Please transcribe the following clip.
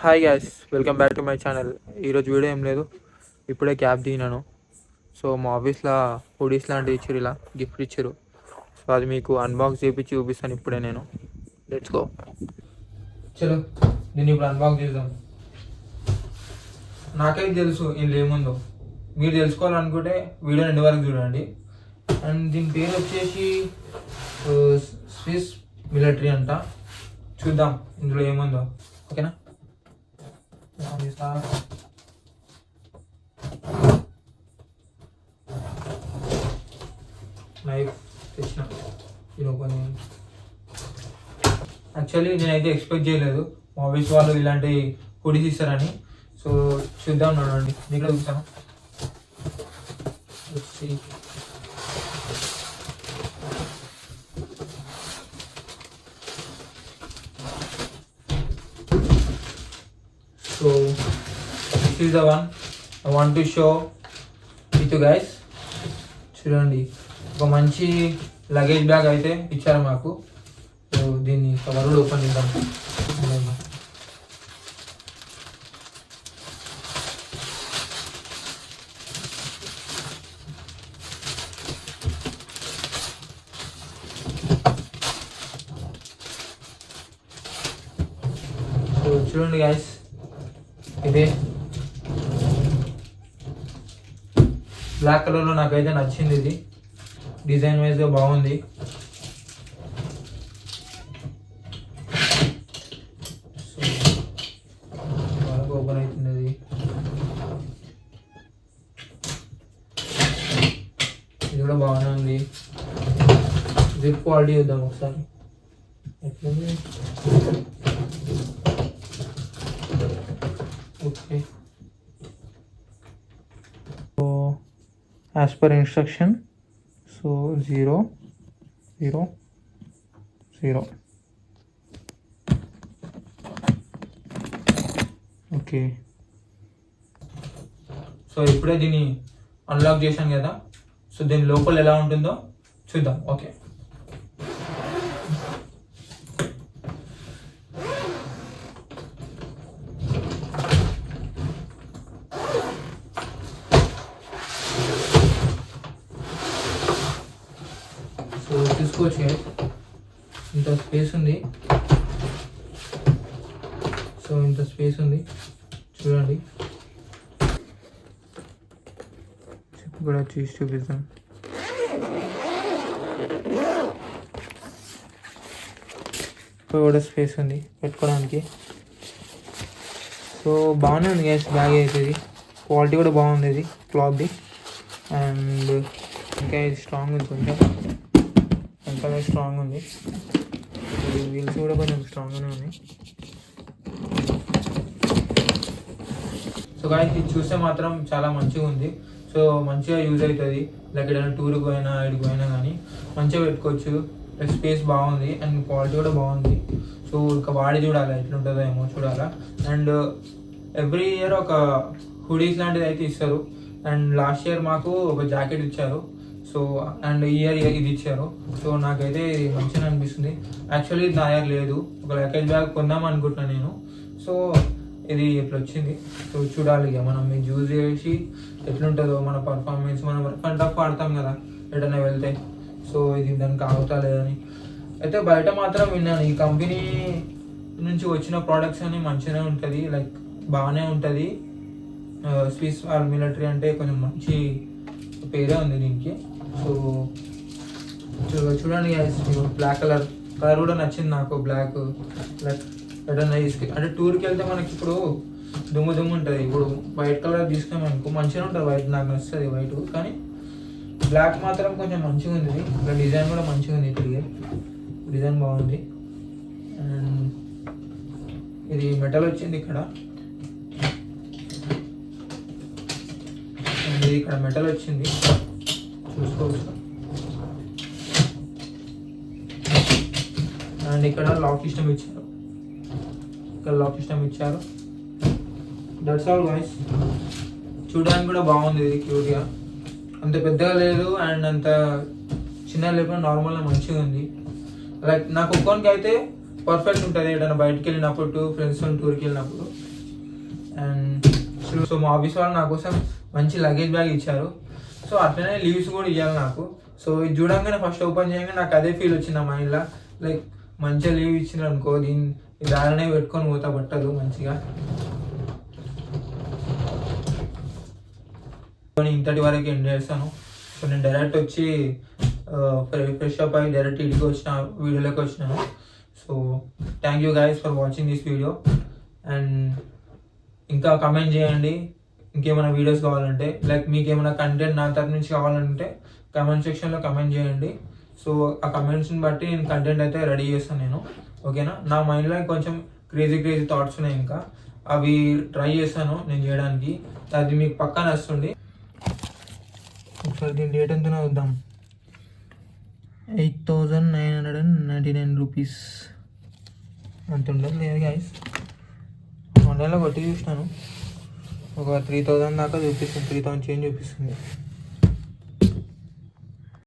Hi gas, welcome back to my channel. ఈరోజు video ఏం లేదు, ఇప్పుడే క్యాబ్ దిగినాను. సో మా ఆఫీస్లో హుడీస్ లాంటివి ఇచ్చారు, ఇలా గిఫ్ట్ ఇచ్చారు. సో అది మీకు అన్బాక్స్ చేయించి చూపిస్తాను ఇప్పుడే నేను. Let's go. చలో దీన్ని ఇప్పుడు అన్బాక్స్ చేద్దాం. నాకైతే తెలుసు ఇందులో ఏముందో. మీరు తెలుసుకోవాలనుకుంటే వీడియో ఎండ్ వరకు చూడండి. అండ్ దీని పేరు వచ్చేసి స్విస్ మిలిటరీ అంట. చూద్దాం ఇందులో ఏముందో. ఓకేనా? నైఫ్ తెచ్చిన ఇది ఓపెన్. యాక్చువల్లీ నేనైతే ఎక్స్పెక్ట్ చేయలేదు మా ఆఫీస్ వాళ్ళు ఇలాంటి హుడీస్ ఇస్తారని. సో చూద్దాం, నడండి ఇక్కడ చూస్తాను. So this is the one I want to show with you guys. చూడండి, ఒక మంచి లగేజ్ బ్యాగ్ అయితే ఇచ్చారు మాకు. సో దీన్ని కవర్ కూడా ఓపెన్ చేద్దాం. సో చూడండి గైస్, ఇదే బ్లాక్ కలర్లో నాకైతే నచ్చింది. ఇది డిజైన్ వైజ్గా బాగుంది. సో ఓపెన్ అవుతుంది. అది ఇది కూడా బాగానే ఉంది. జిప్ క్వాలిటీ చూద్దాం ఒకసారి ఎట్లుంది. Okay, so as per instruction, so 0 0 0. Okay, so ఇప్పుడే దీన్ని అన్లాక్ చేశాను కదా. సో దీని లోపల ఎలా ఉంటుందో చూద్దాం. ఓకే, తీసుకోవచ్చు. ఇంత స్పేస్ ఉంది. సో ఇంత స్పేస్ ఉంది చూడండి. చెప్పు కూడా చూసి చూపిస్తాం. కూడా స్పేస్ ఉంది పెట్టుకోవడానికి. సో బాగానే ఉంది గ్యాస్ బ్యాగ్ అయితే. ఇది క్వాలిటీ కూడా బాగుంది, ఇది క్లాత్ది. అండ్ ఇంకా ఇది స్ట్రాంగ్ ఉంది, కొంచెం ఇంకా స్ట్రాంగ్ ఉంది. వీల్స్ కూడా కొంచెం స్ట్రాంగ్గానే ఉన్నాయి. సో గాయస్, ఇది చూస్తే మాత్రం చాలా మంచిగా ఉంది. సో మంచిగా యూజ్ అవుతుంది. లైక్ ఏదైనా టూర్కి పోయినా ఎక్కడికి పోయినా కానీ మంచిగా పెట్టుకోవచ్చు. స్పేస్ బాగుంది అండ్ క్వాలిటీ కూడా బాగుంది. సో ఇంకా వాడి చూడాలి ఎట్లుంటుందో ఏమో చూడాలా. అండ్ ఎవ్రీ ఇయర్ ఒక హుడీస్ లాంటిది అయితే ఇస్తారు. అండ్ లాస్ట్ ఇయర్ మాకు ఒక జాకెట్ ఇచ్చారు. సో అండ్ ఇయర్ ఇది ఇచ్చారు. సో నాకైతే ఇది మంచిగా అనిపిస్తుంది. యాక్చువల్లీ ఇది నా దగ్గర లేదు. ఒక లగేజ్ బ్యాగ్ కొందాం అనుకుంటున్నాను నేను. సో ఇది ఎట్లా వచ్చింది. సో చూడాలి ఇక మనం మీకు యూజ్ చేసి ఎట్లుంటుందో మన పర్ఫార్మెన్స్. మనం రఫ్ అండ్ టఫ్ ఆడతాం కదా ఎటైనా వెళ్తే. సో ఇది దానికి ఆగుతా లేదని అయితే బయట మాత్రం విన్నాను. ఈ కంపెనీ నుంచి వచ్చిన ప్రోడక్ట్స్ అన్ని మంచిగానే ఉంటుంది, లైక్ బాగానే ఉంటుంది. స్విస్ మిలిటరీ అంటే కొంచెం మంచి పేరే ఉంది దీనికి. సో చూడండి గైస్, బ్లాక్ కలర్ కూడా నచ్చింది నాకు. బ్లాక్ లైక్ ఎటన్నా అంటే టూర్కి వెళ్తే మనకి ఇప్పుడు దుమ్ము ఉంటుంది. ఇప్పుడు వైట్ కలర్ తీసుకున్నామనుకో మంచిగా ఉంటుంది. వైట్ నాకు నచ్చుతుంది వైట్, కానీ బ్లాక్ మాత్రం కొంచెం మంచిగా ఉంది. ఇక్కడ డిజైన్ కూడా మంచిగా ఉంది. తిరిగి డిజైన్ బాగుంది. అండ్ ఇది మెటల్ వచ్చింది ఇక్కడ. అండ్ ఇక్కడ మెటల్ వచ్చింది చూసుకోవచ్చు. అండ్ ఇక్కడ లాక్ సిస్టమ్ ఇచ్చారు. That's all guys. చూడడానికి కూడా బాగుంది, ఇది క్యూట్గా. అంత పెద్దగా లేదు అండ్ అంత చిన్న లేకుండా నార్మల్గా మంచిగా ఉంది. లైక్ నాకు ఒక్కొనికి అయితే పర్ఫెక్ట్ ఉంటుంది. ఏదైనా బయటకు వెళ్ళినప్పుడు ఫ్రెండ్స్తో టూర్కి వెళ్ళినప్పుడు అండ్ సో మా ఆఫీస్ వాళ్ళు నా కోసం మంచి లగేజ్ బ్యాగ్ ఇచ్చారు. సో అట్లనే లీవ్స్ కూడా ఇవ్వాలి నాకు. సో ఇది చూడంగానే ఫస్ట్ ఓపెన్ చేయగానే నాకు అదే ఫీల్ వచ్చింది నా మైండ్లో, లైక్ మంచిగా లీవ్ ఇచ్చినారు అనుకో, ఇది దానినే పెట్టుకొని పోతా బట్టలు మంచిగా. ఇంతటి వరకు ఎండ్ చేస్తాను. సో నేను డైరెక్ట్ వచ్చి ఫ్రెష్ అప్ అయ్యి డైరెక్ట్ ఇంటికి వచ్చిన వీడియోలోకి వచ్చినాను. So thank you guys for watching this video. And ఇంకా కమెంట్ చేయండి ఇంకేమైనా వీడియోస్ కావాలంటే, లైక్ మీకు ఏమైనా కంటెంట్ నా తరఫు నుంచి కావాలంటే కమెంట్ సెక్షన్లో కమెంట్ చేయండి. సో ఆ కమెంట్స్ని బట్టి నేను కంటెంట్ అయితే రెడీ చేస్తాను నేను, ఓకేనా. నా మైండ్లో కొంచెం క్రేజీ థాట్స్ ఉన్నాయి, ఇంకా అవి ట్రై చేస్తాను నేను చేయడానికి. అది మీకు పక్కా నచ్చుతుంది. ఒకసారి దీని డేట్ ఎంతనో చూద్దాం. 8,999 రూపీస్ అంత ఉండదు లేదు గైస్. ఆన్లైన్లో కొట్టి చూసినాను, ఒక 3,000 దాకా చూపిస్తుంది, 3,000 చేంజ్ చూపిస్తుంది.